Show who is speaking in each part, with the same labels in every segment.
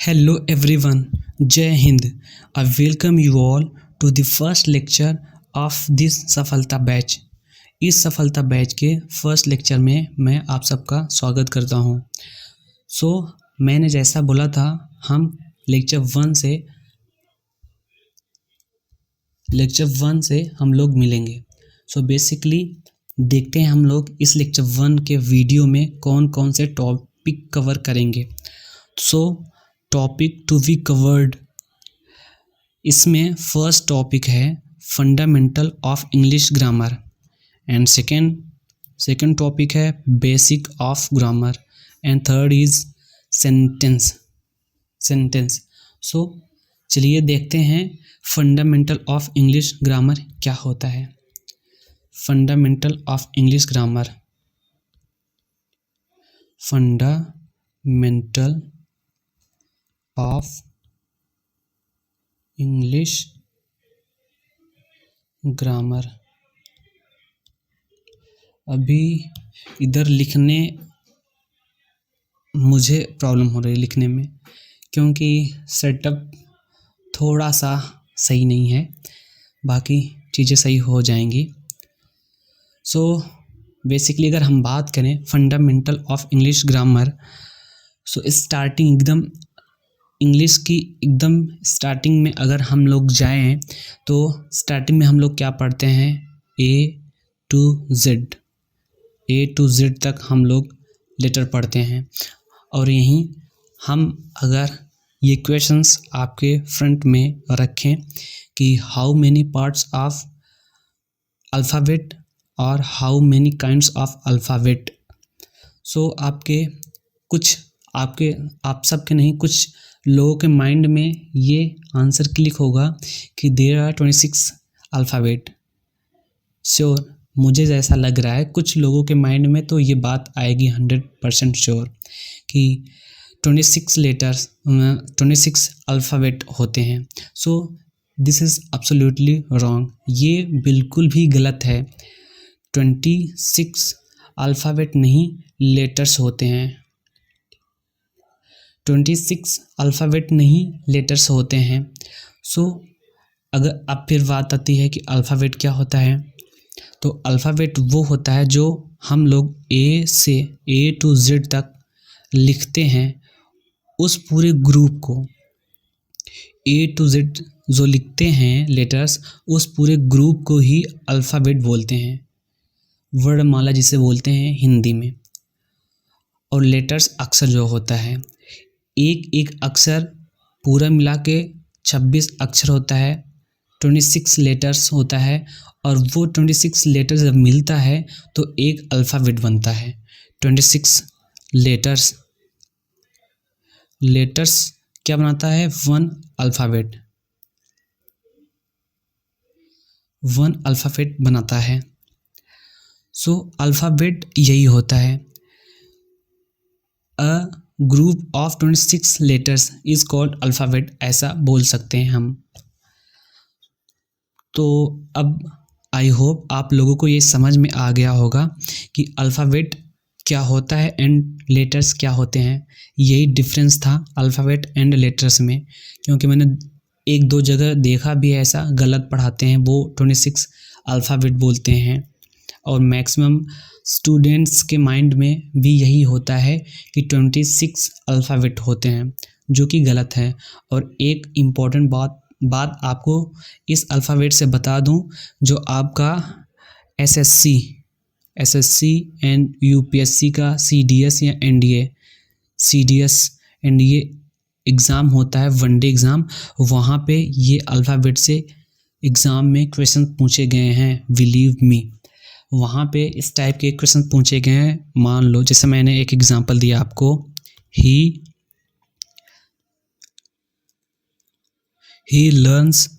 Speaker 1: Hello everyone, Jai Hind. I welcome you all to the first lecture of this सफलता batch. इस सफलता batch के first lecture में मैं आप सबका स्वागत करता हूँ। मैंने जैसा बोला था हम लेक्चर वन से हम लोग मिलेंगे। बेसिकली देखते हैं हम लोग इस लेक्चर 1 के वीडियो में कौन कौन से टॉपिक कवर करेंगे। टॉपिक टू बी कवर्ड, इसमें फर्स्ट टॉपिक है fundamental of English grammar and second topic है basic of grammar and third is sentence. चलिए देखते हैं फंडामेंटल ऑफ इंग्लिश ग्रामर क्या होता है। Fundamental of English grammar, fundamental of English grammar. अभी इधर लिखने मुझे प्रॉब्लम हो रही है लिखने में, क्योंकि सेटअप थोड़ा सा सही नहीं है, बाकी चीज़ें सही हो जाएंगी। बेसिकली अगर हम बात करें fundamental of English grammar, starting एकदम इंग्लिश की एकदम स्टार्टिंग में अगर हम लोग जाएं तो स्टार्टिंग में हम लोग क्या पढ़ते हैं, ए टू जेड तक हम लोग लेटर पढ़ते हैं। और यहीं हम अगर ये क्वेश्चंस आपके फ्रंट में रखें कि how many parts of alphabet और how many kinds of alphabet, आप सबके नहीं, कुछ लोगों के माइंड में ये आंसर क्लिक होगा कि देयर आर 26 अल्फ़ाबेट। मुझे जैसा लग रहा है कुछ लोगों के माइंड में तो ये बात आएगी 100% श्योर कि 26 अल्फ़ाबेट होते हैं। दिस इज़ एब्सोल्युटली रॉन्ग, ये बिल्कुल भी गलत है। 26 अल्फ़ाबेट नहीं लेटर्स होते हैं। 26 अल्फ़ाबेट नहीं लेटर्स होते हैं। अगर अब फिर बात आती है कि अल्फ़ाबेट क्या होता है, तो अल्फ़ाबेट वो होता है जो हम लोग ए टू जेड तक लिखते हैं। उस पूरे ग्रुप को ए टू जेड जो लिखते हैं लेटर्स, उस पूरे ग्रुप को ही अल्फ़ाबेट बोलते हैं, वर्णमाला जिसे बोलते हैं हिंदी में। और लेटर्स अक्षर जो होता है, एक अक्षर पूरा मिला के 26 अक्षर होता है, 26 लेटर्स होता है। और वो 26 लेटर्स जब मिलता है तो एक अल्फ़ाबेट बनता है। 26 लेटर्स क्या बनाता है, वन अल्फ़ाबेट बनाता है। अल्फ़ाबेट यही होता है। A group of 26 letters is called alphabet, ऐसा बोल सकते हैं हम। तो अब आई होप आप लोगों को ये समझ में आ गया होगा कि अल्फ़ाबेट क्या होता है एंड लेटर्स क्या होते हैं। यही डिफरेंस था अल्फ़ाबेट एंड लेटर्स में, क्योंकि मैंने 1-2 जगह देखा भी ऐसा गलत पढ़ाते हैं, वो 26 अल्फ़ाबेट बोलते हैं। और मैक्सिमम स्टूडेंट्स के माइंड में भी यही होता है कि 26 अल्फ़ाबेट होते हैं, जो कि गलत है। और एक इम्पॉर्टेंट बात आपको इस अल्फ़ाबेट से बता दूं, जो आपका एसएससी एंड यूपीएससी का सीडीएस या एनडीए एग्ज़ाम होता है, वनडे एग्ज़ाम, वहाँ पे ये अल्फ़ाबेट से एग्ज़ाम में क्वेश्चन पूछे गए हैं। बिलीव मी, वहाँ पे इस टाइप के क्वेश्चन पूछे गए हैं। मान लो जैसे मैंने एक एग्जांपल दिया आपको, ही लर्न्स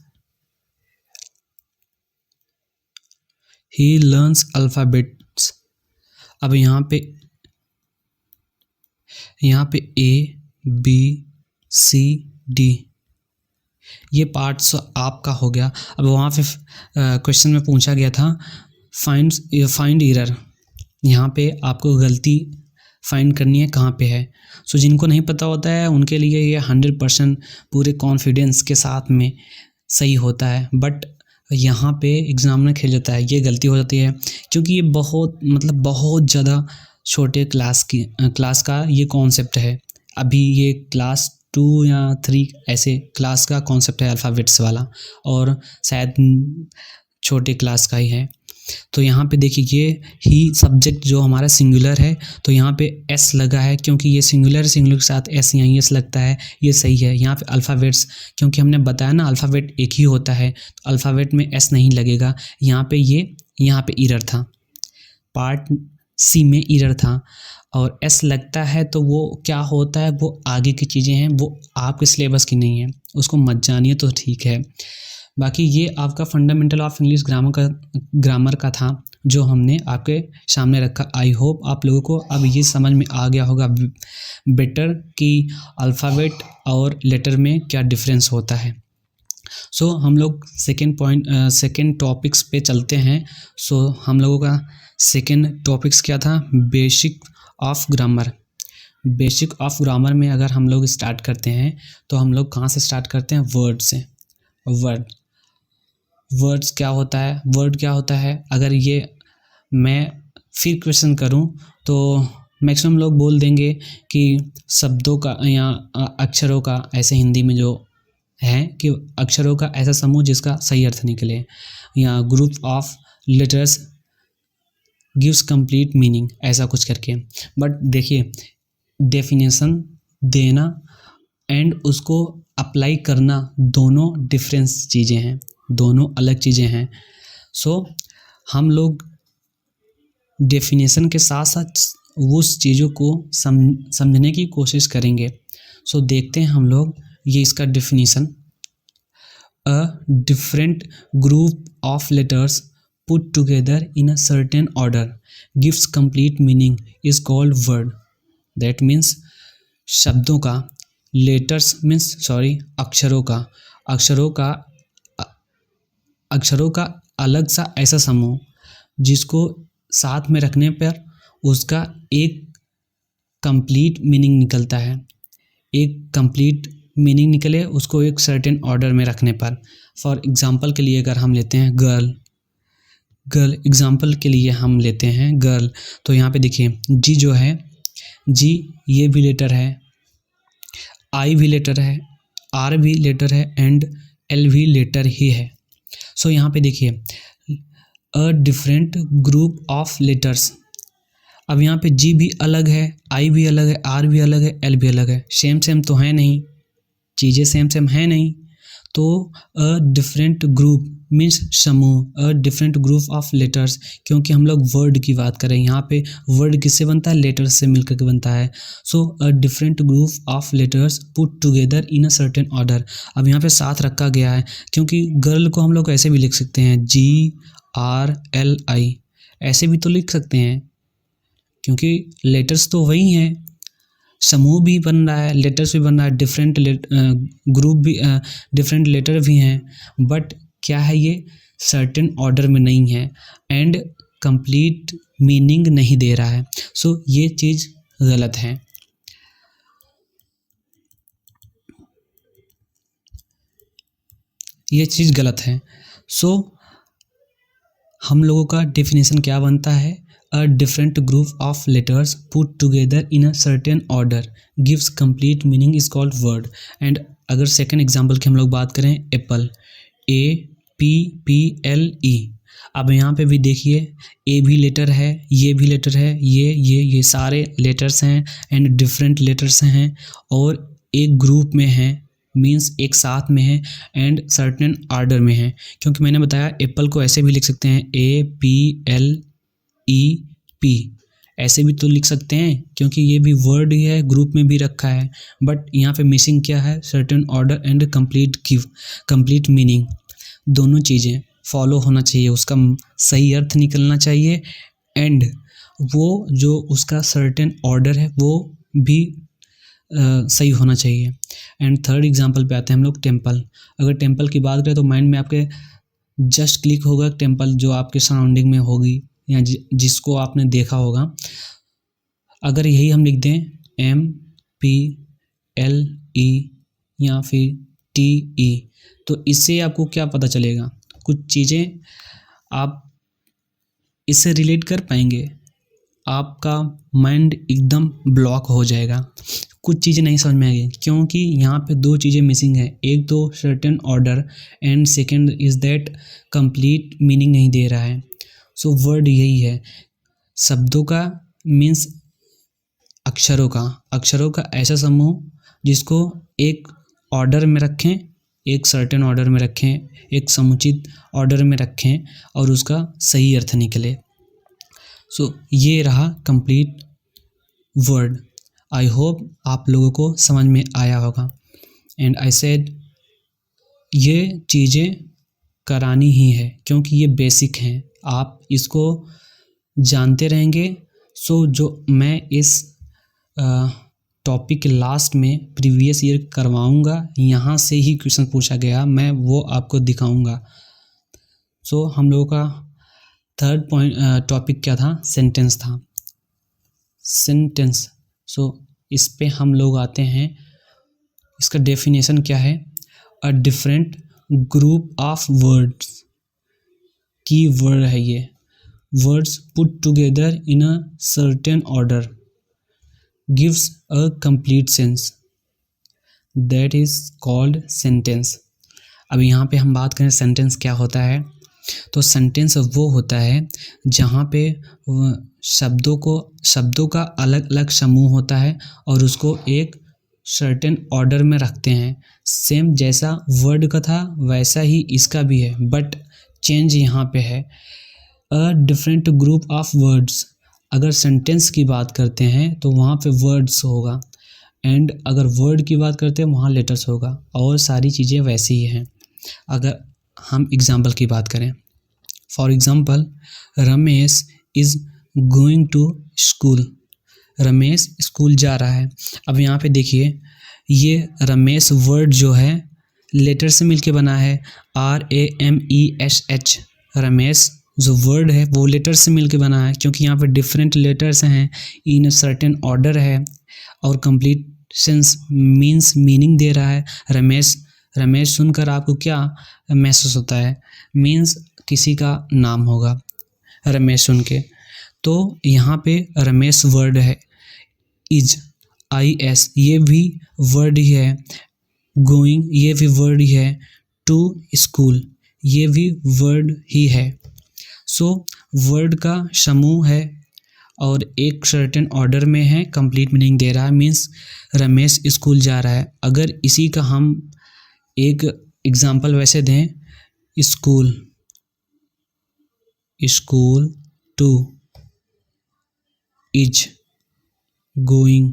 Speaker 1: अल्फ़ाबेट्स। अब यहाँ पे ए बी सी डी ये पार्ट्स आपका हो गया। अब वहाँ पे क्वेश्चन में पूछा गया था फाइंड एरर, यहाँ पे आपको गलती फाइंड करनी है कहाँ पे है। सो जिनको नहीं पता होता है उनके लिए ये 100% पूरे कॉन्फिडेंस के साथ में सही होता है, बट यहाँ पे एग्जामिनर खेल जाता है, ये गलती हो जाती है क्योंकि ये बहुत ज़्यादा छोटे क्लास का ये कॉन्सेप्ट है। अभी ये क्लास 2 या 3 ऐसे क्लास का कॉन्सेप्ट है अल्फ़ाबेट्स वाला, और शायद छोटे क्लास का ही है। तो यहाँ पे देखिए ये ही सब्जेक्ट जो हमारा सिंगुलर है, तो यहाँ पे एस लगा है क्योंकि ये सिंगुलर के साथ एस यहाँ एस लगता है, ये सही है। यहाँ पे अल्फ़ाबेट्स, क्योंकि हमने बताया ना अल्फ़ाबेट एक ही होता है, तो अल्फ़ाबेट में एस नहीं लगेगा। यहाँ पे एरर था, पार्ट सी में एरर था, और एस लगता है तो वो क्या होता है, वो आगे की चीज़ें हैं, वो आपके सिलेबस की नहीं है, उसको मत जानिए तो ठीक है। बाकी ये आपका फंडामेंटल ऑफ इंग्लिश ग्रामर का था जो हमने आपके सामने रखा। आई होप आप लोगों को अब ये समझ में आ गया होगा बेटर कि अल्फ़ाबेट और लेटर में क्या डिफरेंस होता है। सो हम लोग सेकेंड टॉपिक्स पे चलते हैं। सो हम लोगों का सेकेंड टॉपिक्स क्या था, basic of grammar. Basic of grammar में अगर हम लोग स्टार्ट करते हैं तो हम लोग कहाँ से स्टार्ट करते हैं, वर्ड से। वर्ड्स क्या होता है, वर्ड क्या होता है, अगर ये मैं फिर क्वेश्चन करूं तो मैक्सिमम लोग बोल देंगे कि शब्दों का या अक्षरों का, ऐसे हिंदी में जो है कि अक्षरों का ऐसा समूह जिसका सही अर्थ निकले, या group of letters gives complete meaning, ऐसा कुछ करके। बट देखिए डेफिनेशन देना एंड उसको अप्लाई करना दोनों डिफरेंस चीज़ें हैं, दोनों अलग चीज़ें हैं। सो हम लोग डेफिनेशन के साथ साथ उस चीज़ों को समझने की कोशिश करेंगे। सो देखते हैं हम लोग ये इसका definition. A different group of letters put together in a certain order gives complete meaning is called word. That means शब्दों का, लेटर्स मीन्स अक्षरों का अलग सा ऐसा समूह जिसको साथ में रखने पर उसका एक कंप्लीट मीनिंग निकलता है। एक कंप्लीट मीनिंग निकले उसको एक सर्टेन ऑर्डर में रखने पर। फॉर एग्जांपल के लिए अगर हम लेते हैं गर्ल, एग्जांपल के लिए हम लेते हैं गर्ल, तो यहाँ पे देखिए जी जो है, जी ये भी लेटर है, आई भी लेटर है, आर भी लेटर है, एंड एल भी लेटर ही है। सो यहाँ पे देखिए अ डिफरेंट ग्रुप ऑफ लेटर्स। अब यहाँ पे जी भी अलग है, आई भी अलग है, आर भी अलग है, एल भी अलग है। सेम तो है नहीं, चीज़ें सेम है नहीं। तो अ डिफरेंट ग्रुप मीन्स समूह, अ डिफरेंट ग्रुप ऑफ लेटर्स, क्योंकि हम लोग वर्ड की बात करें यहाँ पे, वर्ड किससे बनता है, लेटर्स से मिलकर के बनता है। So a different group of letters put together in a certain order. अब यहाँ पे साथ रखा गया है क्योंकि गर्ल को हम लोग ऐसे भी लिख सकते हैं, GRLI, ऐसे भी तो लिख सकते हैं क्योंकि लेटर्स तो वही हैं, समूह भी बन रहा है, लेटर्स भी बन रहा है, डिफरेंट ग्रुप भी, डिफरेंट लेटर भी हैं, बट क्या है ये सर्टेन ऑर्डर में नहीं है एंड कंप्लीट मीनिंग नहीं दे रहा है। सो ये चीज़ गलत है। ये चीज़ गलत है। सो हम लोगों का डेफिनेशन क्या बनता है, अ different group of letters put together in a certain order gives complete meaning is called word. And अगर सेकेंड एग्जाम्पल की हम लोग बात करें, एप्पल, APPLE। अब यहाँ पे भी देखिए ए भी लेटर है, ये भी लेटर है, ये सारे लेटर्स हैं एंड डिफरेंट लेटर्स हैं और एक ग्रुप में हैं, मीन्स एक साथ में है एंड सर्टेन ऑर्डर में है। क्योंकि मैंने बताया एप्पल को ऐसे भी लिख सकते हैं, APLEP, ऐसे भी तो लिख सकते हैं क्योंकि ये भी वर्ड ही है, ग्रुप में भी रखा है, बट यहाँ पे मिसिंग क्या है, certain order and complete meaning. दोनों चीज़ें फॉलो होना चाहिए, उसका सही अर्थ निकलना चाहिए एंड वो जो उसका सर्टेन ऑर्डर है वो भी सही होना चाहिए। एंड थर्ड एग्जांपल पे आते हैं हम लोग, टेम्पल। अगर टेम्पल की बात करें तो माइंड में आपके जस्ट क्लिक होगा टेम्पल जो आपके सराउंडिंग में होगी या जिसको आपने देखा होगा। अगर यही हम लिख दें MPLE या फिर TE, तो इससे आपको क्या पता चलेगा, कुछ चीज़ें आप इससे रिलेट कर पाएंगे, आपका माइंड एकदम ब्लॉक हो जाएगा, कुछ चीज़ें नहीं समझ में आएगी, क्योंकि यहाँ पे दो चीज़ें मिसिंग है, एक तो certain order and second is that complete meaning नहीं दे रहा है। सो वर्ड यही है, शब्दों का मीन्स अक्षरों का ऐसा समूह जिसको एक ऑर्डर में रखें, एक सर्टेन ऑर्डर में रखें, एक समुचित ऑर्डर में रखें और उसका सही अर्थ निकले। सो ये रहा कंप्लीट वर्ड। आई होप आप लोगों को समझ में आया होगा। एंड आई सेड ये चीज़ें करानी ही है क्योंकि ये बेसिक हैं, आप इसको जानते रहेंगे। सो जो मैं इस टॉपिक के लास्ट में प्रीवियस ईयर करवाऊंगा, यहाँ से ही क्वेश्चन पूछा गया, मैं वो आपको दिखाऊंगा। सो हम लोगों का थर्ड टॉपिक क्या था, सेंटेंस था, सेंटेंस। सो इस पे हम लोग आते हैं, इसका डेफिनेशन क्या है, अ डिफरेंट ग्रुप ऑफ वर्ड्स, की वर्ड है ये, words put together in a certain order gives a complete sense, that is called sentence. अब यहाँ पे हम बात करें सेंटेंस क्या होता है, तो सेंटेंस वो होता है जहाँ पे शब्दों का अलग अलग समूह होता है और उसको एक सर्टेन ऑर्डर में रखते हैं। सेम जैसा वर्ड का था वैसा ही इसका भी है, बट चेंज यहाँ पे है, अ डिफरेंट ग्रुप ऑफ वर्ड्स। अगर सेंटेंस की बात करते हैं तो वहाँ पे वर्ड्स होगा, एंड अगर वर्ड की बात करते हैं वहाँ लेटर्स होगा, और सारी चीज़ें वैसी ही हैं। अगर हम एग्जाम्पल की बात करें, for example Ramesh is going to school, Ramesh school जा रहा है। अब यहाँ पे देखिए ये रमेश वर्ड जो है लेटर से मिलके बना है, RAMESH, रमेश जो वर्ड है वो लेटर से मिलके बना है, क्योंकि यहाँ पे डिफरेंट लेटर्स हैं, इन सर्टेन ऑर्डर है, और कंप्लीट सेंस मीन्स मीनिंग दे रहा है। रमेश सुनकर आपको क्या महसूस होता है, मीन्स किसी का नाम होगा रमेश सुन के। तो यहाँ पे रमेश वर्ड है, इज IS ये भी वर्ड ही है, गोइंग ये भी वर्ड ही है, टू स्कूल ये भी वर्ड ही है। सो वर्ड का समूह है और एक सर्टेन ऑर्डर में है, कंप्लीट मीनिंग दे रहा है, मीन्स रमेश स्कूल जा रहा है। अगर इसी का हम एक एग्जाम्पल वैसे दें, school two is going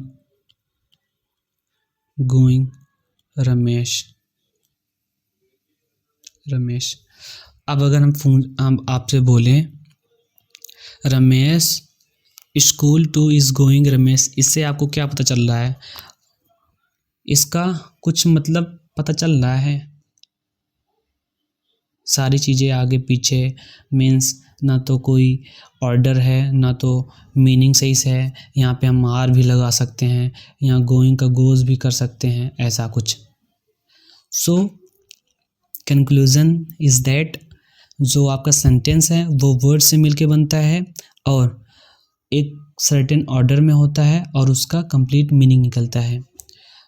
Speaker 1: Ramesh. अब अगर हम आपसे बोलें Ramesh school two is going Ramesh, इससे आपको क्या पता चल रहा है, इसका कुछ मतलब पता चल रहा है, सारी चीज़ें आगे पीछे, मीन्स ना तो कोई ऑर्डर है ना तो मीनिंग सही से है। यहाँ पे हम आर भी लगा सकते हैं, यहाँ गोइंग का गोज भी कर सकते हैं, ऐसा कुछ। सो कंक्लूजन इज़ दैट जो आपका सेंटेंस है वो वर्ड से मिलके बनता है और एक सर्टेन ऑर्डर में होता है और उसका कंप्लीट मीनिंग निकलता है।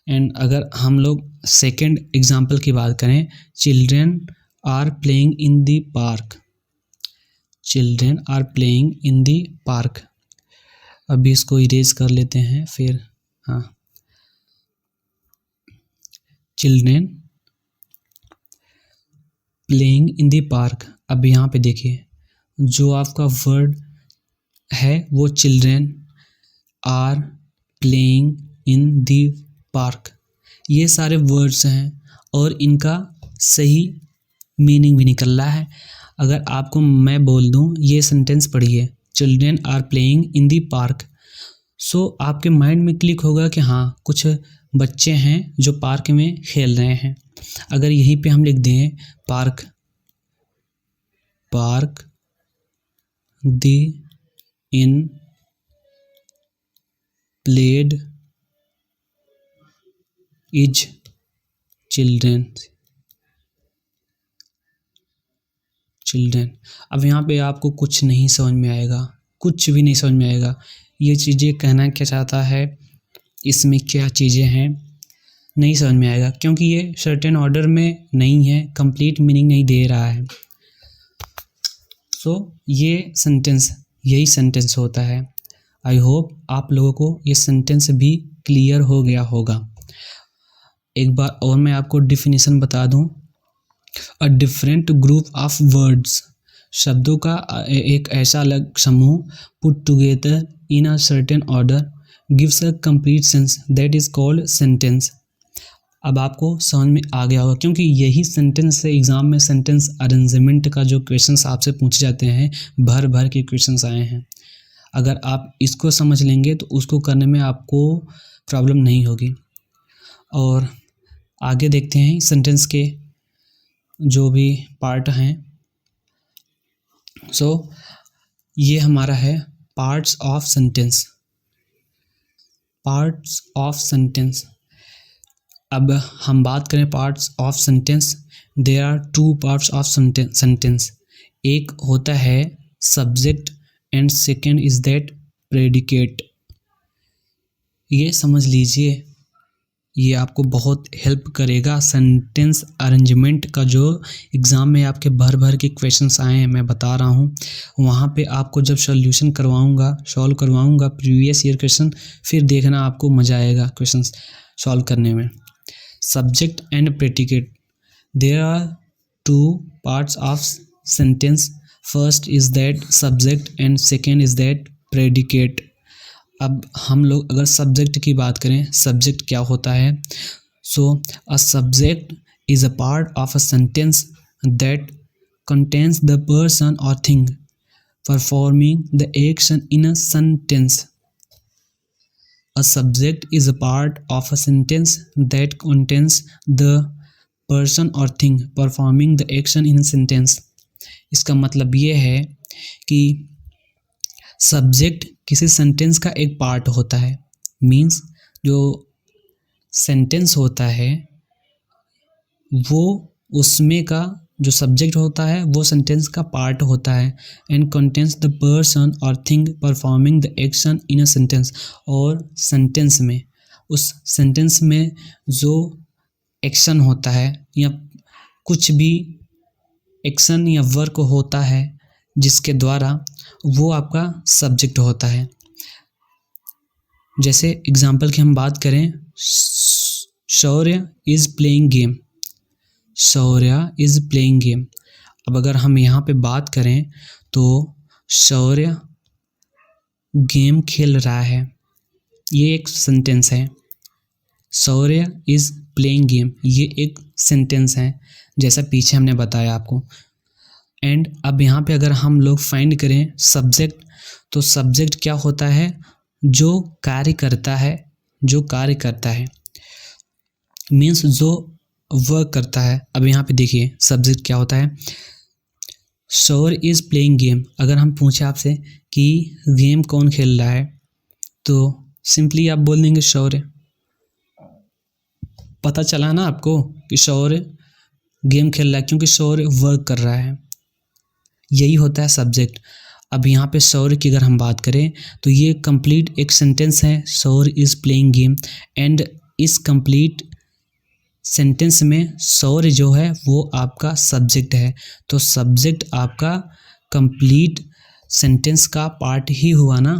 Speaker 1: एंड अगर हम लोग सेकेंड एग्जाम्पल की बात करें, children are playing in the park, अभी इसको इरेज कर लेते हैं फिर। हाँ, children playing in the park. अब यहाँ पे देखिए जो आपका वर्ड है वो children are playing in the park, ये सारे वर्ड्स हैं और इनका सही मीनिंग भी निकल रहा है। अगर आपको मैं बोल दूं ये सेंटेंस पढ़िए, children are playing in the park, so आपके माइंड में क्लिक होगा कि हाँ कुछ बच्चे हैं जो पार्क में खेल रहे हैं। अगर यहीं पे हम लिख दें park the in played is children। अब यहाँ पे आपको कुछ नहीं समझ में आएगा, कुछ भी नहीं समझ में आएगा। ये चीज़ें कहना क्या चाहता है, इसमें क्या चीज़ें हैं, नहीं समझ में आएगा, क्योंकि ये सर्टेन ऑर्डर में नहीं है, कंप्लीट मीनिंग नहीं दे रहा है। सो ये सेंटेंस, यही सेंटेंस होता है। आई होप आप लोगों को ये सेंटेंस भी क्लियर हो गया होगा। एक बार और मैं आपको डिफिनीशन बता दूं। अ डिफरेंट ग्रुप ऑफ वर्ड्स, शब्दों का एक ऐसा अलग समूह, put together in a certain order gives a complete sense, that is called sentence. अब आपको समझ में आ गया होगा, क्योंकि यही सेंटेंस से एग्जाम में सेंटेंस अरेंजमेंट का जो क्वेश्चंस आपसे पूछे जाते हैं, भर भर के क्वेश्चंस आए हैं। अगर आप इसको समझ लेंगे तो उसको करने में आपको प्रॉब्लम नहीं होगी। और आगे देखते हैं सेंटेंस के जो भी पार्ट हैं। सो ये हमारा है parts of sentence. Parts of sentence, अब हम बात करें parts of sentence, there are two parts of sentence. एक होता है subject and second is that predicate. ये समझ लीजिए, ये आपको बहुत हेल्प करेगा सेंटेंस अरेंजमेंट का। जो एग्ज़ाम में आपके भर भर के क्वेश्चंस आए हैं, मैं बता रहा हूँ, वहाँ पे आपको जब सॉल्यूशन सॉल्व करवाऊँगा प्रीवियस ईयर क्वेश्चन, फिर देखना आपको मज़ा आएगा क्वेश्चंस सॉल्व करने में। Subject and predicate, there are two parts of sentence, first is that subject and second is that predicate. अब हम लोग अगर सब्जेक्ट की बात करें, सब्जेक्ट क्या होता है? So a subject is a part of a sentence that contains the person और thing performing the action in a sentence. A subject is a part of a sentence that contains the person or thing performing the action in a sentence। इसका मतलब ये है कि subject किसी sentence का एक part होता है, मीन्स जो सेंटेंस होता है वो उसमें का जो सब्जेक्ट होता है वो सेंटेंस का पार्ट होता है, एंड कंटेन्स द पर्सन और thing performing the action in a sentence. और सेंटेंस में, उस सेंटेंस में जो एक्शन होता है या कुछ भी एक्शन या वर्क होता है जिसके द्वारा, वो आपका सब्जेक्ट होता है। जैसे एग्जाम्पल की हम बात करें, Shaurya is playing game. Shaurya is playing game. अब अगर हम यहाँ पे बात करें तो शौर्य गेम खेल रहा है, ये एक सेंटेंस है। शौर्य इज़ प्लेइंग गेम, ये एक सेंटेंस है, जैसा पीछे हमने बताया आपको। एंड अब यहाँ पे अगर हम लोग फाइंड करें सब्जेक्ट, तो सब्जेक्ट क्या होता है? जो कार्य करता है, जो कार्य करता है, मीन्स जो वर्क करता है। अब यहाँ पे देखिए सब्जेक्ट क्या होता है, शौर्य इज़ प्लेइंग गेम। अगर हम पूछे आपसे कि गेम कौन खेल रहा है, तो सिंपली आप बोल देंगे शौर्य। पता चला ना आपको कि शौर्य गेम खेल रहा है, क्योंकि शौर्य वर्क कर रहा है। यही होता है सब्जेक्ट। अब यहाँ पे शौर्य की अगर हम बात करें तो ये कंप्लीट एक सेंटेंस है, शौर्य इज़ प्लेइंग गेम। एंड इस कंप्लीट सेंटेंस में शौर्य जो है वो आपका सब्जेक्ट है। तो सब्जेक्ट आपका कंप्लीट सेंटेंस का पार्ट ही हुआ ना।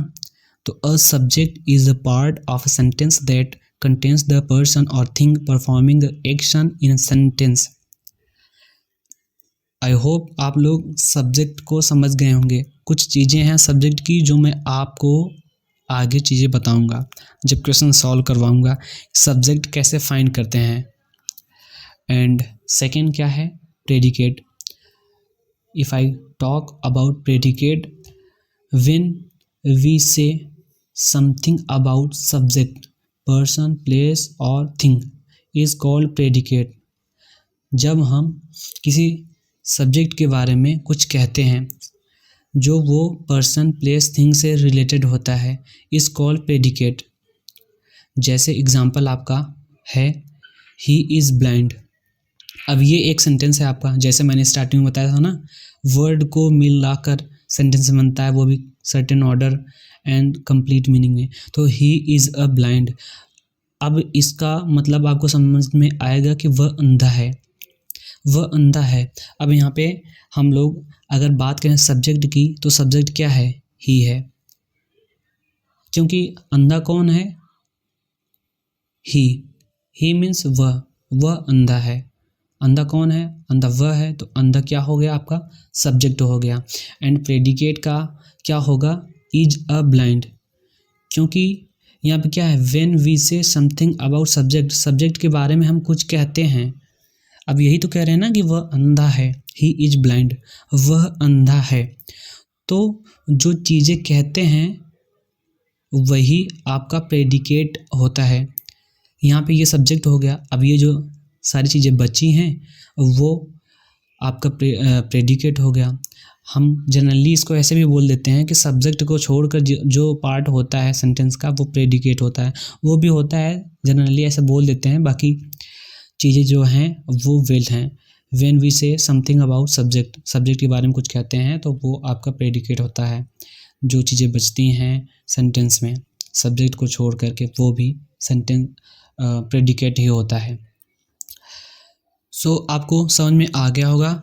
Speaker 1: तो a subject is a part of a sentence that contains the person और thing performing the action in a sentence. I hope आप लोग सब्जेक्ट को समझ गए होंगे। कुछ चीज़ें हैं सब्जेक्ट की जो मैं आपको आगे चीज़ें बताऊंगा जब क्वेश्चन सॉल्व करवाऊंगा, सब्जेक्ट कैसे फाइंड करते हैं। एंड सेकेंड क्या है? Predicate. If I talk about predicate, when we say something about subject, person, place और थिंग इज कॉल्ड प्रेडिकेट। जब हम किसी सब्जेक्ट के बारे में कुछ कहते हैं जो वो पर्सन, प्लेस, थिंग से रिलेटेड होता है, इज कॉल्ड प्रेडिकेट। जैसे एग्जाम्पल आपका है ही इज़ ब्लाइंड। अब ये एक सेंटेंस है आपका, जैसे मैंने स्टार्टिंग में बताया था ना, वर्ड को मिलाकर सेंटेंस बनता है, वो भी certain order and complete meaning में। तो ही इज़ अ ब्लाइंड, अब इसका मतलब आपको समझ में आएगा कि वह अंधा है, वह अंधा है। अब यहाँ पे हम लोग अगर बात करें सब्जेक्ट की, तो सब्जेक्ट क्या है? ही है, क्योंकि अंधा कौन है? ही मीन्स वह अंधा है। अंधा कौन है? अंधा वह है, तो अंधा क्या हो गया आपका? सब्जेक्ट हो गया। एंड प्रेडिकेट का क्या होगा? इज अ ब्लाइंड, क्योंकि यहाँ पे क्या है, when we say something about subject, subject के बारे में हम कुछ कहते हैं। अब यही तो कह रहे हैं ना कि वह अंधा है, ही इज ब्लाइंड, वह अंधा है। तो जो चीज़ें कहते हैं वही आपका प्रेडिकेट होता है। यहाँ पे ये सब्जेक्ट हो गया। अब ये जो सारी चीज़ें बची हैं वो आपका प्रेडिकेट हो गया। हम जनरली इसको ऐसे भी बोल देते हैं कि सब्जेक्ट को छोड़कर जो पार्ट होता है सेंटेंस का वो प्रेडिकेट होता है, वो भी होता है, जनरली ऐसे बोल देते हैं। बाकी चीज़ें जो हैं वो वेल हैं। When we say something about subject, subject के बारे में कुछ कहते हैं तो वो आपका प्रेडिकेट होता है। जो चीज़ें बचती हैं सेंटेंस में सब्जेक्ट को छोड़ करके वो भी सेंटेंस प्रेडिकेट ही होता है। सो आपको समझ में आ गया होगा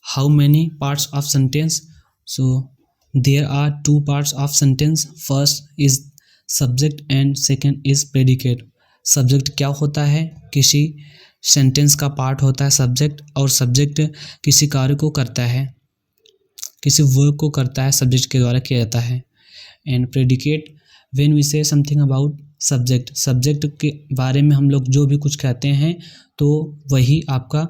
Speaker 1: how many parts of sentence. So there are 2 parts of sentence, first is subject and second is predicate. Subject क्या होता है? किसी सेंटेंस का पार्ट होता है सब्जेक्ट, और सब्जेक्ट किसी कार्य को करता है, किसी वर्क को करता है, सब्जेक्ट के द्वारा किया जाता है। And predicate when we say something about subject, subject के बारे में हम लोग जो भी कुछ कहते हैं तो वही आपका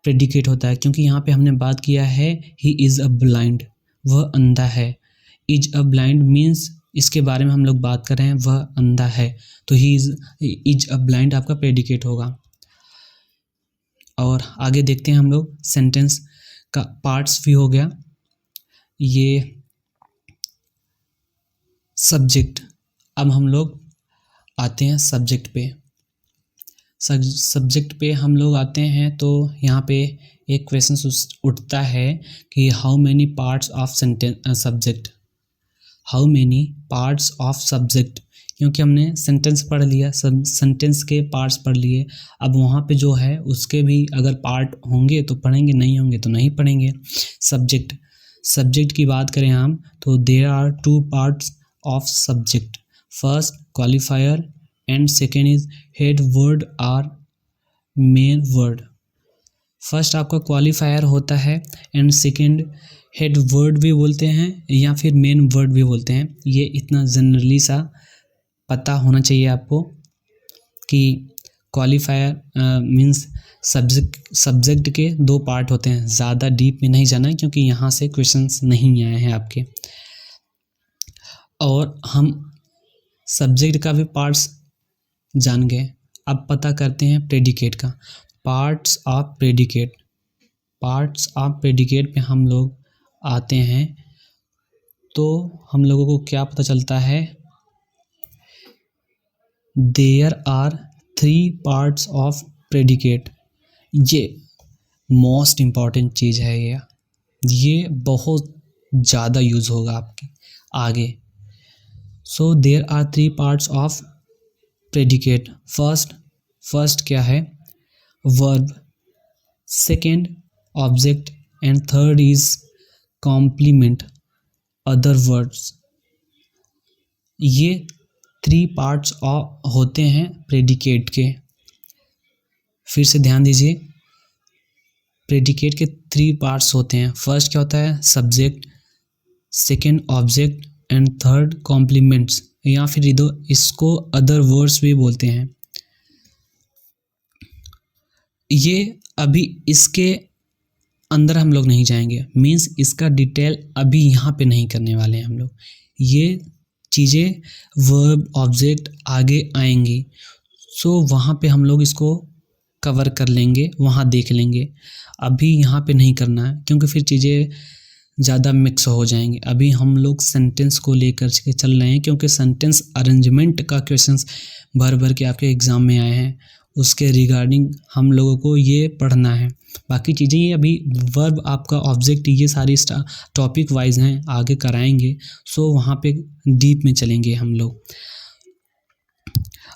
Speaker 1: प्रेडिकेट होता है। क्योंकि यहाँ पे हमने बात किया है ही इज़ अ ब्लाइंड, वह अंधा है। इज अ ब्लाइंड मीन्स इसके बारे में हम लोग बात कर रहे हैं, वह अंधा है, तो ही इज अ ब्लाइंड आपका प्रेडिकेट होगा। और आगे देखते हैं हम लोग, सेंटेंस का पार्ट्स भी हो गया। ये सब्जेक्ट, अब हम लोग आते हैं सब्जेक्ट पे। सब्जेक्ट पे हम लोग आते हैं तो यहाँ पे एक क्वेश्चन उठता है कि how many parts of sentence subject, how many parts of subject, क्योंकि हमने सेंटेंस पढ़ लिया, सब सेंटेंस के पार्ट्स पढ़ लिए। अब वहाँ पे जो है उसके भी अगर पार्ट होंगे तो पढ़ेंगे, नहीं होंगे तो नहीं पढ़ेंगे। सब्जेक्ट की बात करें हम तो there are 2 parts of subject, first qualifier and second is head word or main word. First आपका क्वालिफायर होता है एंड सेकेंड हेड वर्ड भी बोलते हैं या फिर मेन वर्ड भी बोलते हैं। ये इतना जनरली सा पता होना चाहिए आपको कि क्वालिफायर मीन्स सब्जेक्ट के 2 पार्ट होते हैं। ज़्यादा डीप में नहीं जाना है क्योंकि यहाँ से क्वेश्चंस नहीं आए हैं आपके। और हम सब्जेक्ट का भी पार्ट्स जान गए, अब पता करते हैं प्रेडिकेट का। Parts of predicate, parts of predicate पे हम लोग आते हैं तो हम लोगों को क्या पता चलता है, there are 3 parts of predicate. ये मोस्ट इम्पॉर्टेंट चीज़ है, ये बहुत ज़्यादा यूज़ होगा आपके आगे। So there are 3 parts of predicate. First क्या है? Verb, second object and third is complement other words. ये 3 पार्ट्स होते हैं प्रेडिकेट के। फिर से ध्यान दीजिए, प्रेडिकेट के 3 पार्ट्स होते हैं। फर्स्ट क्या होता है? Subject, second object and third complements, या फिर इसको अदर वर्ड्स भी बोलते हैं। ये अभी इसके अंदर हम लोग नहीं जाएंगे, मीन्स इसका डिटेल अभी यहाँ पे नहीं करने वाले हैं हम लोग। ये चीज़ें वर्ब ऑब्जेक्ट आगे आएंगी, सो वहाँ पे हम लोग इसको कवर कर लेंगे, वहाँ देख लेंगे। अभी यहाँ पे नहीं करना है क्योंकि फिर चीज़ें ज़्यादा मिक्स हो जाएंगे। अभी हम लोग सेंटेंस को लेकर के चल रहे हैं, क्योंकि सेंटेंस अरेंजमेंट का क्वेश्चंस भर भर के आपके एग्ज़ाम में आए हैं, उसके रिगार्डिंग हम लोगों को ये पढ़ना है। बाकी चीज़ें ये अभी वर्ब, आपका ऑब्जेक्ट, ये सारी टॉपिक वाइज हैं, आगे कराएंगे, सो वहाँ पे डीप में चलेंगे हम लोग।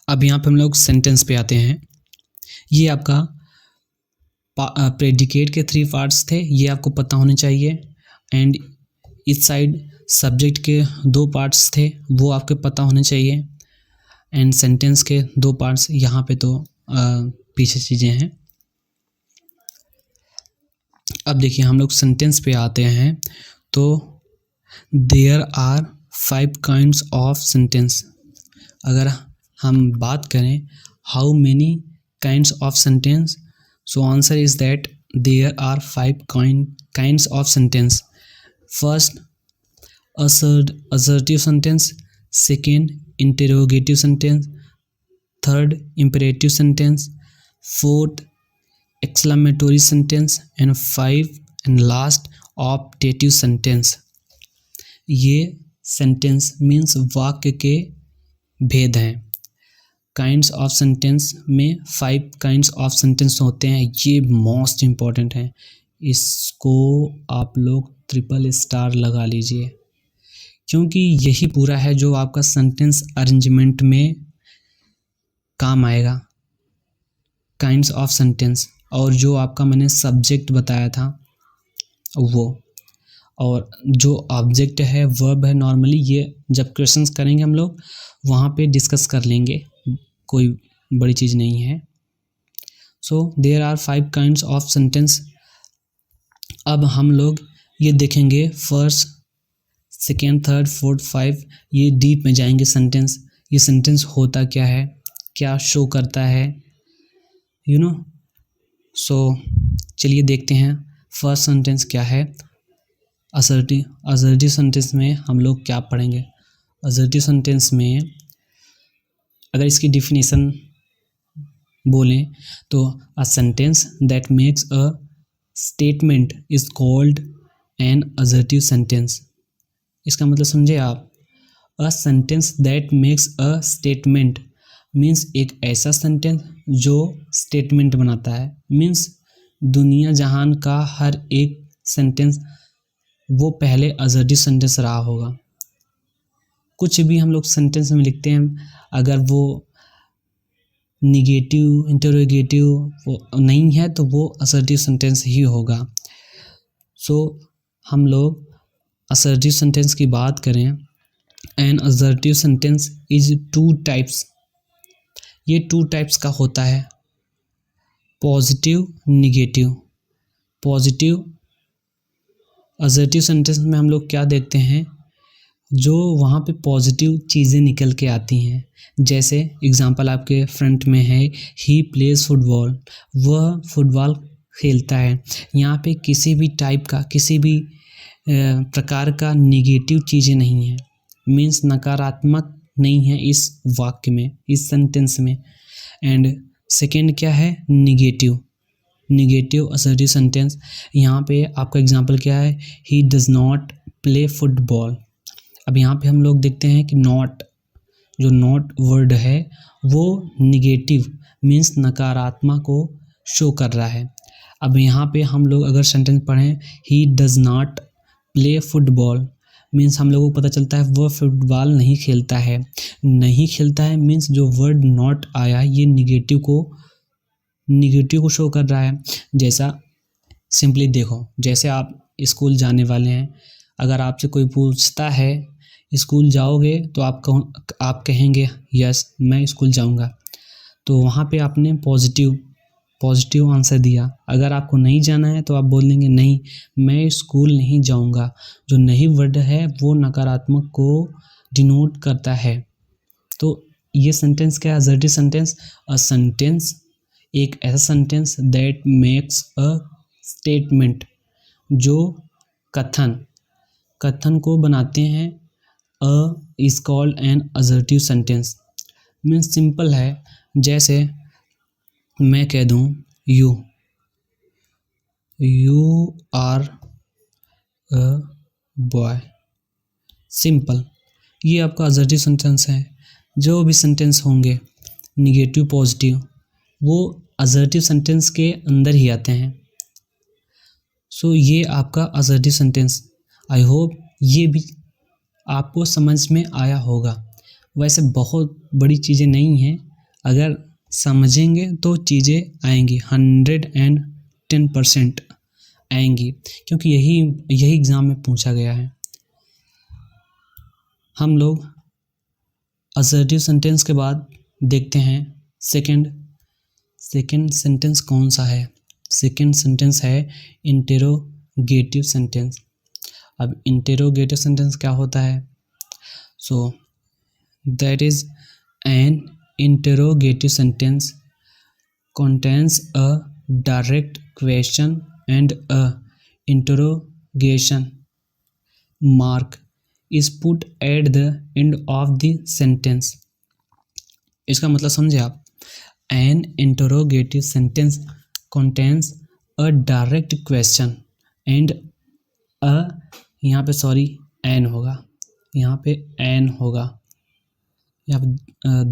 Speaker 1: अब यहाँ पे हम लोग सेंटेंस पे आते हैं। ये आपका प्रेडिकेट के 3 पार्ट्स थे, ये आपको पता होने चाहिए। एंड इस साइड सब्जेक्ट के 2 पार्ट्स थे, वो आपके पता होने चाहिए। एंड सेंटेंस के 2 पार्ट्स, यहाँ पे तो पीछे चीज़ें हैं। अब देखिए हम लोग सेंटेंस पे आते हैं, तो there are 5 kinds of sentence. अगर हम बात करें how many kinds of sentence, so answer is that there are 5 kinds of sentence. First, assertive sentence. Second, interrogative sentence. Third, imperative sentence. Fourth, exclamatory sentence. And 5 and last, optative sentence. ये sentence means वाक्य के भेद हैं। Kinds of sentence में 5 kinds of sentence होते हैं, ये most important है, इसको आप लोग ट्रिपल स्टार लगा लीजिए, क्योंकि यही पूरा है जो आपका सेंटेंस अरेंजमेंट में काम आएगा। काइंड्स ऑफ सेंटेंस, और जो आपका मैंने सब्जेक्ट बताया था वो, और जो ऑब्जेक्ट है, वर्ब है, नॉर्मली ये जब क्वेश्चंस करेंगे हम लोग वहाँ पे डिस्कस कर लेंगे, कोई बड़ी चीज़ नहीं है। So there are 5 kinds of sentence. अब हम लोग ये देखेंगे फर्स्ट, सेकेंड, थर्ड, फोर्थ, 5, ये डीप में जाएंगे सेंटेंस। ये सेंटेंस होता क्या है, क्या शो करता है, यू नो। सो चलिए देखते हैं फर्स्ट सेंटेंस क्या है। असर्टिव सेंटेंस में हम लोग क्या पढ़ेंगे। असर्टिव सेंटेंस में अगर इसकी डिफिनीशन बोलें तो अ sentence that makes a statement is called an assertive sentence. इसका मतलब समझे आप। अ sentence that makes a statement means एक ऐसा सेंटेंस जो स्टेटमेंट बनाता है, मीन्स दुनिया जहान का हर एक सेंटेंस वो पहले असर्टिव सेंटेंस रहा होगा। कुछ भी हम लोग सेंटेंस में लिखते हैं, अगर वो निगेटिव, इंटरोगेटिव वो नहीं है तो वो असर्टिव सेंटेंस ही होगा। सो हम लोग असर्टिव सेंटेंस की बात करें, an assertive sentence is 2 types. ये 2 टाइप्स का होता है, positive, negative. Positive assertive sentence में हम लोग क्या देखते हैं, जो वहाँ पे पॉजिटिव चीज़ें निकल के आती हैं। जैसे एग्जांपल आपके फ्रंट में है, ही प्लेज फुटबॉल, वह फुटबॉल खेलता है। यहाँ पे किसी भी टाइप का, किसी भी प्रकार का निगेटिव चीज़ें नहीं है, मीन्स नकारात्मक नहीं है इस वाक्य में, इस सेंटेंस में। एंड सेकेंड क्या है, निगेटिव। निगेटिव असर्टिव सेंटेंस, यहाँ पे आपका एग्जांपल क्या है, he does not play football. अब यहाँ पे हम लोग देखते हैं कि नॉट, जो नॉट वर्ड है वो निगेटिव मीन्स नकारात्मक को शो कर रहा है। अब यहाँ पे हम लोग अगर सेंटेंस पढ़ें, he does not play football means हम लोगों को पता चलता है वह फुटबॉल नहीं खेलता है। नहीं खेलता है मीन्स जो वर्ड नॉट आया ये निगेटिव को शो कर रहा है। जैसा सिंपली देखो, जैसे आप स्कूल जाने वाले हैं, अगर आपसे कोई पूछता है स्कूल जाओगे तो आप कहेंगे यस मैं स्कूल जाऊंगा, तो वहाँ पे आपने पॉजिटिव आंसर दिया। अगर आपको नहीं जाना है तो आप बोलेंगे नहीं मैं स्कूल नहीं जाऊंगा। जो नहीं वर्ड है वो नकारात्मक को डिनोट करता है। तो ये सेंटेंस क्या है, असर्टिव सेंटेंस। अ सेंटेंस, एक ऐसा sentence that makes a statement, जो कथन को बनाते हैं। A is called an assertive sentence. Means simple है, जैसे मैं कह दूं you are a boy. Simple, ये आपका असर्टिव सेंटेंस है। जो भी सेंटेंस होंगे निगेटिव पॉजिटिव वो असर्टिव सेंटेंस के अंदर ही आते हैं। सो ये आपका असर्टिव सेंटेंस। आई होप ये भी आपको समझ में आया होगा। वैसे बहुत बड़ी चीज़ें नहीं हैं, अगर समझेंगे तो चीज़ें आएंगी, 110% आएंगी, क्योंकि यही एग्ज़ाम में पूछा गया है। हम लोग असर्टिव सेंटेंस के बाद देखते हैं सेकंड सेंटेंस कौन सा है। सेकंड सेंटेंस है इंटेरोगेटिव सेंटेंस। अब इंटेरोगेटिव सेंटेंस क्या होता है? So that is an interrogative sentence contains a direct question and a interrogation mark is put at the end of the sentence। इसका मतलब समझे आप? An interrogative sentence contains a direct question and a, यहाँ पे sorry N होगा, यहाँ पे N होगा, यहाँ पे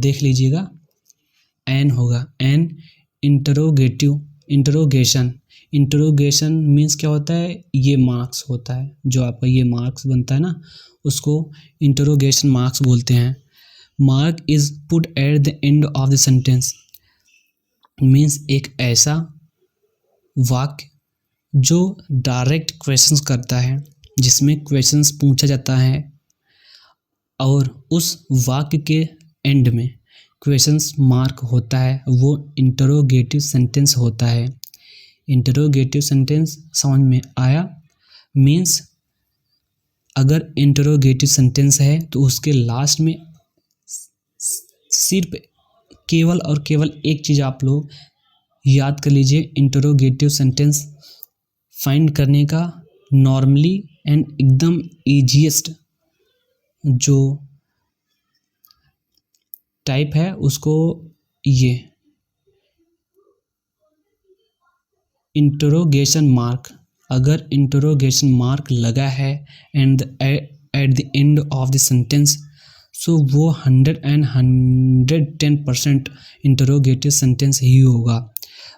Speaker 1: देख लीजिएगा एन होगा। एन इंटरोगेशन मीन्स क्या होता है? ये मार्क्स होता है, जो आपका ये मार्क्स बनता है ना, उसको इंटरोगेशन मार्क्स बोलते हैं। Mark is put at the end of the sentence means एक ऐसा वाक्य जो डायरेक्ट क्वेश्चंस करता है, जिसमें क्वेश्चंस पूछा जाता है और उस वाक्य के एंड में क्वेश्चंस मार्क होता है, वो इंटरोगेटिव सेंटेंस होता है। इंटरोगेटिव सेंटेंस समझ में आया? मीन्स अगर इंटरोगेटिव सेंटेंस है तो उसके लास्ट में सिर्फ केवल और केवल एक चीज़ आप लोग याद कर लीजिए। इंटरोगेटिव सेंटेंस फाइंड करने का नॉर्मली एंड एकदम ईजीएस्ट जो टाइप है उसको ये इंटरोगेशन मार्क। अगर इंटरोगेशन मार्क लगा है and at the end of the sentence, so वो 110% इंटरोगेटिव सेंटेंस ही होगा।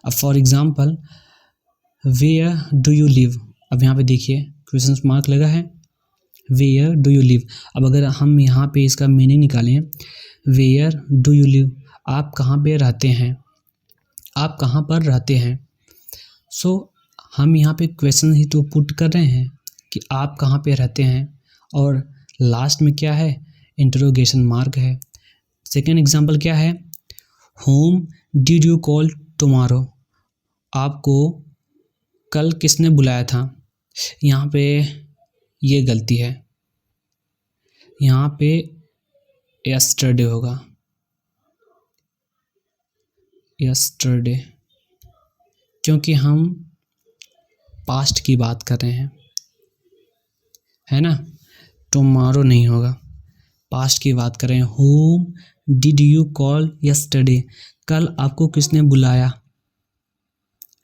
Speaker 1: अब for example where do you live, अब यहाँ पे देखिए क्वेश्चन मार्क लगा है, वेयर डू यू लिव। अब अगर हम यहाँ पे इसका मीनिंग निकालें, वेयर डू यू लिव, आप कहाँ पे रहते हैं, आप कहाँ पर रहते हैं। सो हम यहाँ पे क्वेश्चन ही तो पुट कर रहे हैं कि आप कहाँ पे रहते हैं, और लास्ट में क्या है? इंटरोगेशन मार्क है। सेकेंड एग्जांपल क्या है? Home did you call tomorrow, आपको कल किसने बुलाया था। यहाँ पे ये गलती है, यहाँ पे यस्टरडे होगा, यस्टरडे, क्योंकि हम पास्ट की बात कर रहे हैं, है ना। टुमारो नहीं होगा, पास्ट की बात कर रहे हैं। Home did you call yesterday, कल आपको किसने बुलाया,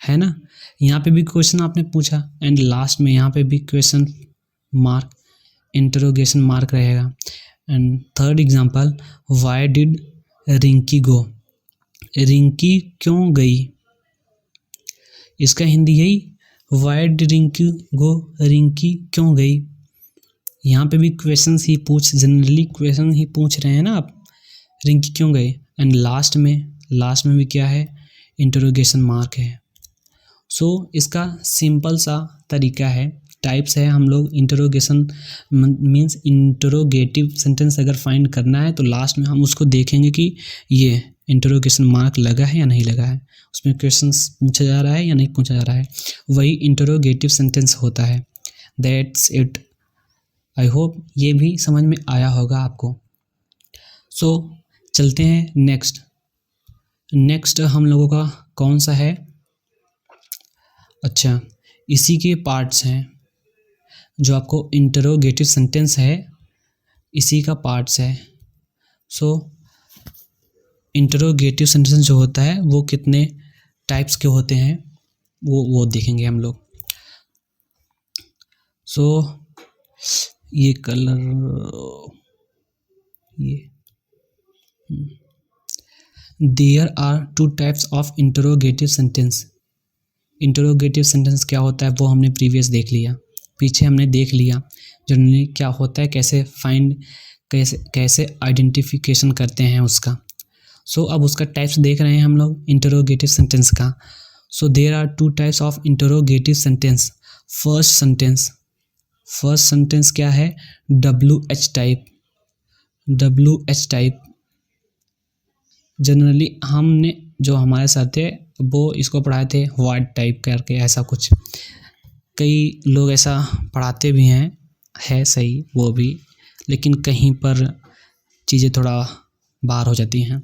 Speaker 1: है ना। यहाँ पे भी क्वेश्चन आपने पूछा एंड लास्ट में यहाँ पे भी क्वेश्चन मार्क इंटरोगेशन मार्क रहेगा। And third example, why did Rinki go, Rinki क्यों गई, इसका हिंदी यही, why did Rinki go, Rinki क्यों गई। यहाँ पे भी क्वेश्चंस ही जनरली क्वेश्चन ही पूछ रहे हैं ना आप, रिंकी क्यों गई। एंड लास्ट में भी क्या है? इंटरोगेशन मार्क है। सो इसका सिंपल सा तरीका है, टाइप्स है। हम लोग इंटरोगेशन मीन्स इंटरोगेटिव सेंटेंस अगर फाइंड करना है तो लास्ट में हम उसको देखेंगे कि ये इंटरोगेशन मार्क लगा है या नहीं लगा है, उसमें क्वेश्चंस पूछा जा रहा है या नहीं पूछा जा रहा है, वही इंटरोगेटिव सेंटेंस होता है। That's it. आई होप ये भी समझ में आया होगा आपको। सो चलते हैं नेक्स्ट हम लोगों का कौन सा है? अच्छा, इसी के पार्ट्स हैं, जो आपको इंटरोगेटिव सेंटेंस है इसी का पार्ट्स है। सो इंटरोगेटिव सेंटेंस जो होता है वो कितने टाइप्स के होते हैं वो देखेंगे हम लोग। सो ये कलर ये there are two types of interrogative sentence. Interrogative sentence क्या होता है वो हमने प्रीवियस देख लिया, पीछे हमने देख लिया जनरली क्या होता है, कैसे फाइंड, कैसे आइडेंटिफिकेशन करते हैं उसका। सो अब उसका टाइप्स देख रहे हैं हम लोग इंटरोगेटिव सेंटेंस का। So there are two types of interrogative sentence. First sentence क्या है, WH type. WH type generally हमने जो हमारे साथ थे वो इसको पढ़ाए थे व्हाट टाइप करके, ऐसा कुछ। कई लोग ऐसा पढ़ाते भी हैं, है सही वो भी, लेकिन कहीं पर चीज़ें थोड़ा बाहर हो जाती हैं।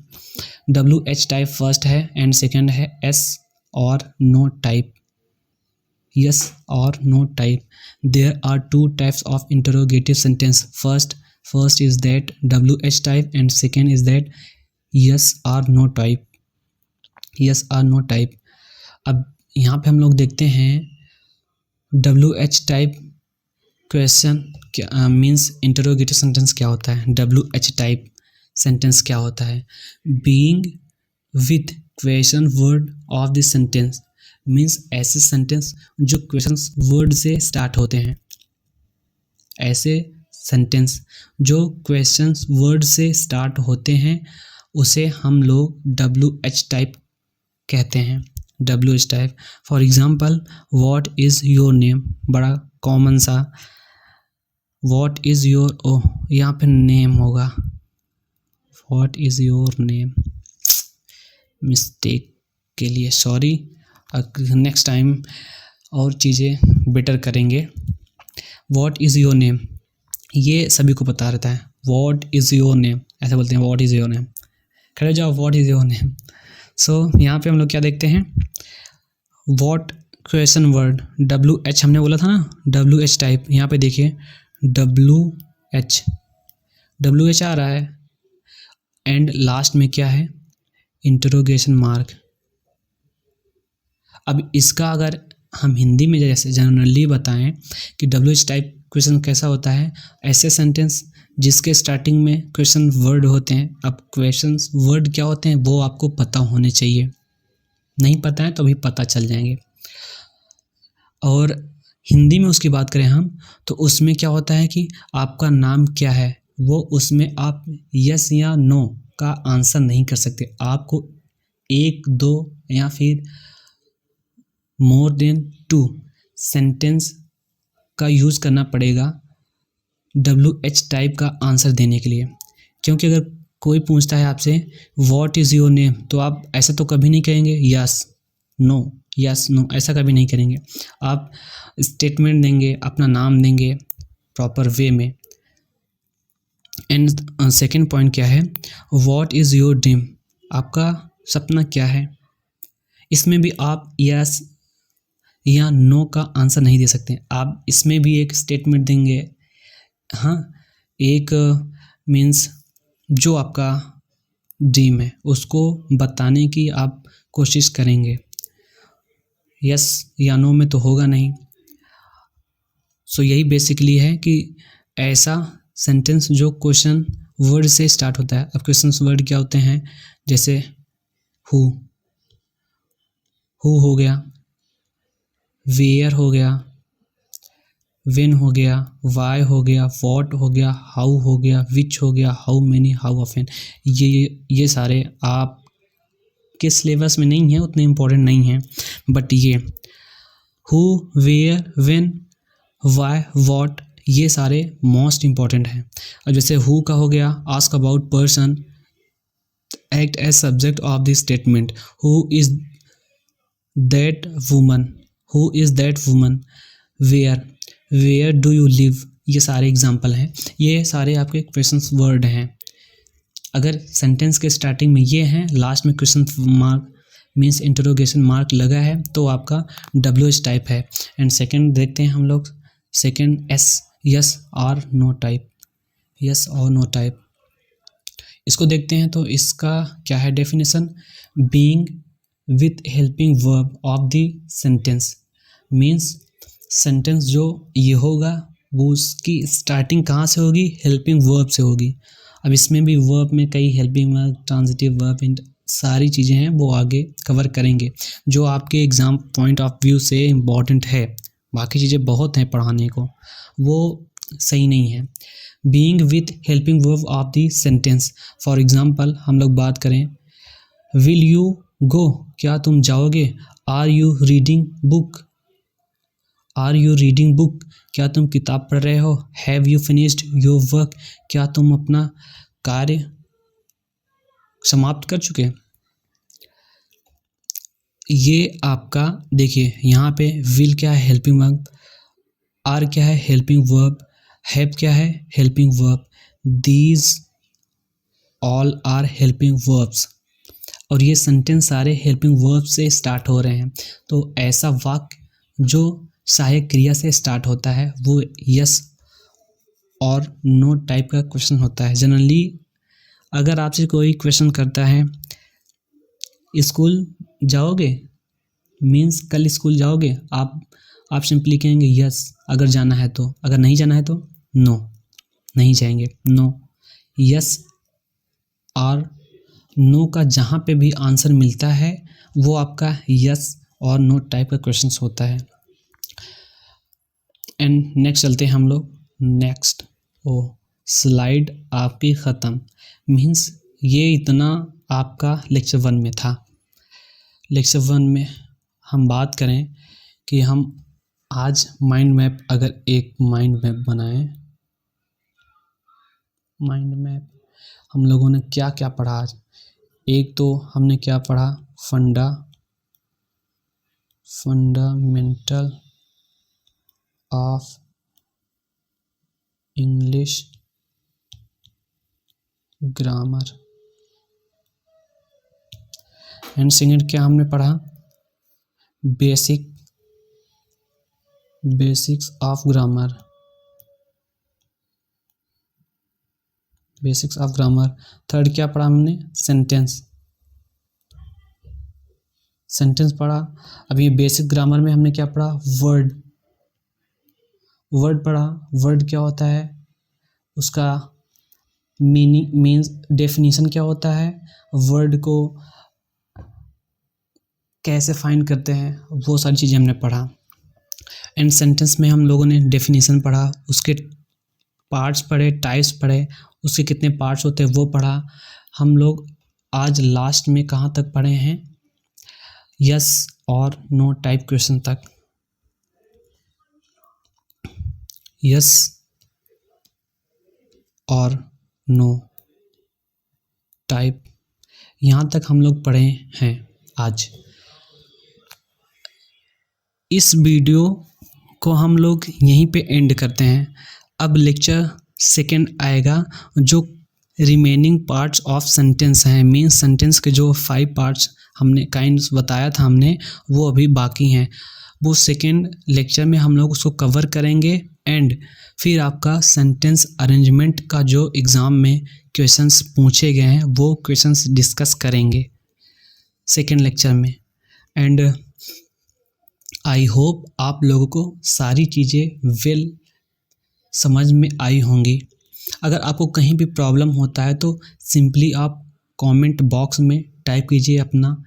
Speaker 1: WH टाइप फर्स्ट है एंड सेकंड है S और no type. yes or no type. There are two types of interrogative sentence. First is that WH type and second is that yes or no type. yes or no type. अब यहाँ पे हम लोग देखते हैं WH type question क्या means interrogative sentence क्या होता है। WH टाइप सेंटेंस क्या होता है, being with question word of the sentence means ऐसे सेंटेंस जो क्वेश्चन वर्ड से स्टार्ट होते हैं। ऐसे सेंटेंस जो क्वेश्चन वर्ड से स्टार्ट होते हैं उसे हम लोग WH टाइप कहते हैं। WH type for example what is your name, बड़ा कॉमन सा व्हाट इज़ योर, ओ यहाँ पे नेम होगा, what is your name, mistake के लिए सॉरी, नेक्स्ट टाइम और चीज़ें बेटर करेंगे। व्हाट इज़ योर नेम ये सभी को पता रहता है, व्हाट इज़ योर नेम ऐसे बोलते हैं, व्हाट इज़ योर नेम, खड़े जाओ व्हाट इज़ योर नेम। सो यहाँ पे हम लोग क्या देखते हैं, व्हाट क्वेश्चन वर्ड WH हमने बोला था ना, WH टाइप। यहाँ पे देखिए WH आ रहा है एंड लास्ट में क्या है, इंटरोगेशन मार्क। अब इसका अगर हम हिंदी में जैसे जनरली बताएं कि WH टाइप क्वेश्चन कैसा होता है, ऐसे सेंटेंस जिसके स्टार्टिंग में क्वेश्चन वर्ड होते हैं। अब क्वेश्चन वर्ड क्या होते हैं वो आपको पता होने चाहिए, नहीं पता है तो अभी पता चल जाएंगे। और हिंदी में उसकी बात करें हम तो उसमें क्या होता है कि आपका नाम क्या है, वो उसमें आप यस या नो का आंसर नहीं कर सकते, आपको 1, 2 या फिर मोर देन 2 सेंटेंस का यूज़ करना पड़ेगा WH टाइप का आंसर देने के लिए। क्योंकि अगर कोई पूछता है आपसे व्हाट इज़ योर नेम तो आप ऐसा तो कभी नहीं कहेंगे यस नो, ऐसा कभी नहीं करेंगे। आप स्टेटमेंट देंगे, अपना नाम देंगे प्रॉपर वे में। एंड सेकंड पॉइंट क्या है, व्हाट इज़ योर ड्रीम, आपका सपना क्या है। इसमें भी आप यस या नो का आंसर नहीं दे सकते, आप इसमें भी एक स्टेटमेंट देंगे। हाँ, एक मीन्स जो आपका ड्रीम है उसको बताने की आप कोशिश करेंगे, यस या नो में तो होगा नहीं। सो यही बेसिकली है कि ऐसा सेंटेंस जो क्वेश्चन वर्ड से स्टार्ट होता है। अब क्वेश्चन वर्ड क्या होते हैं, जैसे हु हो गया, वेयर हो गया, व्हेन हो गया, वाई हो गया, व्हाट हो गया, हाउ हो गया, विच हो गया, हाउ मेनी, हाउ ऑफन। ये सारे आप के सिलेबस में नहीं है, उतने इम्पोर्टेंट नहीं है, बट ये who, where, when, why, what ये सारे मोस्ट इम्पॉर्टेंट हैं। अब जैसे हु का हो गया, ask about person, act as subject of the statement, who is that woman, where do you live, ये सारे एग्जाम्पल हैं, ये सारे आपके क्वेश्चन वर्ड हैं। अगर सेंटेंस के स्टार्टिंग में ये हैं, लास्ट में question mark means interrogation mark लगा है तो आपका WH टाइप है। एंड सेकंड देखते हैं हम लोग, सेकंड यस और नो टाइप, इसको देखते हैं। तो इसका क्या है definition, being with helping verb of the sentence means sentence जो ये होगा वो उसकी स्टार्टिंग कहाँ से होगी, हेल्पिंग वर्ब से होगी। अब इसमें भी वर्ब में कई हेल्पिंग वर्ब, ट्रांजिटिव वर्ब, इन सारी चीज़ें हैं वो आगे कवर करेंगे जो आपके एग्ज़ाम पॉइंट ऑफ व्यू से इम्पॉर्टेंट है। बाकी चीज़ें बहुत हैं पढ़ाने को, वो सही नहीं है। Being with helping verb of the sentence, for example हम लोग बात करें, विल यू गो, क्या तुम जाओगे, are you reading book, are you reading book, क्या तुम किताब पढ़ रहे हो, have you finished your work, क्या तुम अपना कार्य समाप्त कर चुके। ये आपका देखिए यहाँ पे विल क्या है, हेल्पिंग वर्ब, आर क्या है, हेल्पिंग वर्ब, हैव क्या है, helping verb, these all are helping verbs, और ये सेंटेंस सारे हेल्पिंग वर्ब से स्टार्ट हो रहे हैं। तो ऐसा वाक्य जो सहायक क्रिया से स्टार्ट होता है वो यस और नो टाइप का क्वेश्चन होता है। जनरली अगर आपसे कोई क्वेश्चन करता है स्कूल जाओगे, मीन्स कल स्कूल जाओगे, आप सिंपली कहेंगे यस अगर जाना है तो, अगर नहीं जाना है तो नो, नहीं जाएंगे, नो। यस और नो का जहाँ पे भी आंसर मिलता है वो आपका यस और नो टाइप का क्वेश्चन होता है। एंड नेक्स्ट चलते हैं हम लोग, नेक्स्ट स्लाइड आपकी ख़त्म, मीन्स ये इतना आपका लेक्चर 1 में था। लेक्चर 1 में हम बात करें कि हम आज माइंड मैप, अगर एक माइंड मैप बनाएं, माइंड मैप हम लोगों ने क्या क्या पढ़ा आज। एक तो हमने क्या पढ़ा, fundamental of English grammar, and second क्या हमने पढ़ा, basics of grammar, basics of grammar. Third क्या पढ़ा हमने, सेंटेंस पढ़ा। अब ये बेसिक ग्रामर में हमने क्या पढ़ा, वर्ड पढ़ा। वर्ड क्या होता है, उसका मीनिंग मीन्स डेफिनेशन क्या होता है, वर्ड को कैसे फाइंड करते हैं, वो सारी चीज़ें हमने पढ़ा। एंड सेंटेंस में हम लोगों ने डेफिनेशन पढ़ा, उसके पार्ट्स पढ़े, टाइप्स पढ़े, उसके कितने पार्ट्स होते हैं वो पढ़ा। हम लोग आज लास्ट में कहाँ तक पढ़े हैं, यस और नो टाइप क्वेश्चन तक। यस और नो टाइप यहाँ तक हम लोग पढ़े हैं आज। इस वीडियो को हम लोग यहीं पे एंड करते हैं। अब लेक्चर 2 आएगा जो रिमेनिंग पार्ट्स ऑफ सेंटेंस हैं, मीन सेंटेंस के जो 5 पार्ट्स हमने काइंड्स बताया था हमने, वो अभी बाकी हैं। वो 2 लेक्चर में हम लोग उसको कवर करेंगे एंड फिर आपका सेंटेंस अरेंजमेंट का जो एग्ज़ाम में क्वेश्चंस पूछे गए हैं वो क्वेश्चंस डिस्कस करेंगे 2 लेक्चर में। एंड आई होप आप लोगों को सारी चीज़ें वेल समझ में आई होंगी। अगर आपको कहीं भी प्रॉब्लम होता है तो सिंपली आप कमेंट बॉक्स में टाइप कीजिए अपना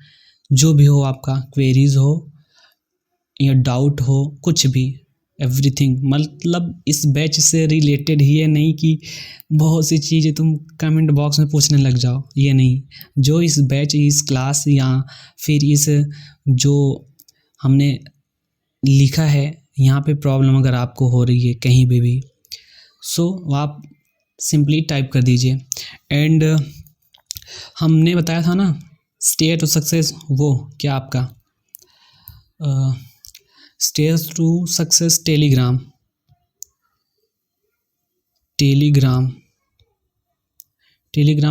Speaker 1: जो भी हो, आपका क्वेरीज हो या डाउट हो, कुछ भी, एवरीथिंग। मतलब इस बैच से रिलेटेड ही है, नहीं कि बहुत सी चीज़ें तुम कमेंट बॉक्स में पूछने लग जाओ, ये नहीं। जो इस बैच, इस क्लास या फिर इस जो हमने लिखा है यहाँ पे प्रॉब्लम अगर आपको हो रही है कहीं भी सो आप सिंपली टाइप कर दीजिए। एंड हमने बताया था ना स्टेयर टू सक्सेस, वो क्या आपका स्टेयर टू सक्सेस टेलीग्राम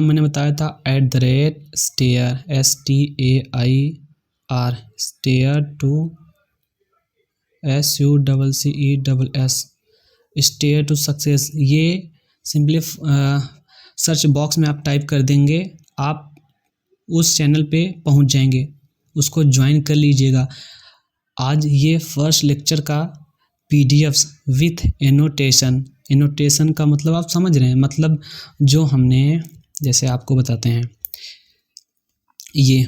Speaker 1: मैंने बताया था @stair STAIR stair to SUCCESS stair to success. ये सिंपली सर्च बॉक्स में आप टाइप कर देंगे, आप उस चैनल पे पहुंच जाएंगे, उसको ज्वाइन कर लीजिएगा। आज ये फर्स्ट लेक्चर का PDFs विथ एनोटेशन। एनोटेशन का मतलब आप समझ रहे हैं, मतलब जो हमने, जैसे आपको बताते हैं, ये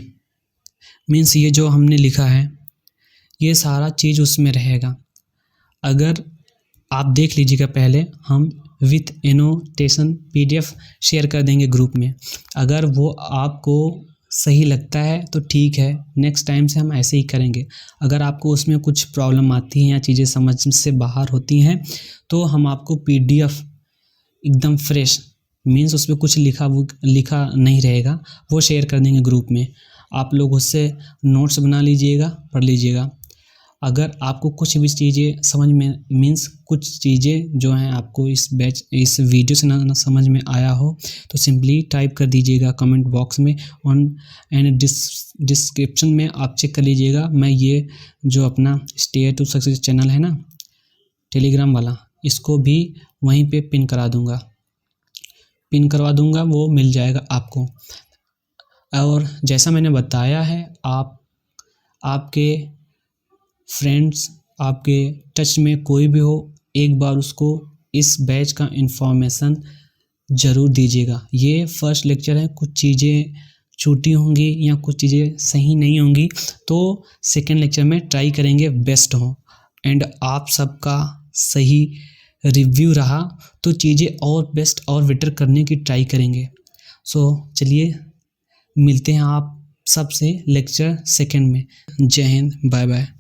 Speaker 1: मीन्स ये जो हमने लिखा है ये सारा चीज़ उसमें रहेगा। अगर आप देख लीजिएगा, पहले हम विथ एनोटेशन PDF शेयर कर देंगे ग्रुप में। अगर वो आपको सही लगता है तो ठीक है, नेक्स्ट टाइम से हम ऐसे ही करेंगे। अगर आपको उसमें कुछ प्रॉब्लम आती है या चीज़ें समझ से बाहर होती हैं तो हम आपको PDF एकदम फ्रेश, मीन्स उसमें कुछ लिखा नहीं रहेगा, वो शेयर कर देंगे ग्रुप में। आप लोग उससे नोट्स बना लीजिएगा, पढ़ लीजिएगा। अगर आपको कुछ भी चीज़ें समझ में, मीन्स कुछ चीज़ें जो हैं आपको इस वीडियो से ना समझ में आया हो तो सिंपली टाइप कर दीजिएगा कमेंट बॉक्स में, ऑन एंड डिस्क्रिप्शन में आप चेक कर लीजिएगा। मैं ये जो अपना स्टे टू सक्सेस चैनल है ना टेलीग्राम वाला, इसको भी वहीं पे पिन करवा दूंगा, वो मिल जाएगा आपको। और जैसा मैंने बताया है, आपके फ्रेंड्स, आपके टच में कोई भी हो, एक बार उसको इस बैच का इन्फॉर्मेशन ज़रूर दीजिएगा। ये फर्स्ट लेक्चर है, कुछ चीज़ें छूटी होंगी या कुछ चीज़ें सही नहीं होंगी तो सेकेंड लेक्चर में ट्राई करेंगे बेस्ट हो। एंड आप सबका सही रिव्यू रहा तो चीज़ें और बेस्ट और बेटर करने की ट्राई करेंगे। सो चलिए मिलते हैं आप सबसे लेक्चर सेकेंड में। जय हिंद, बाय बाय।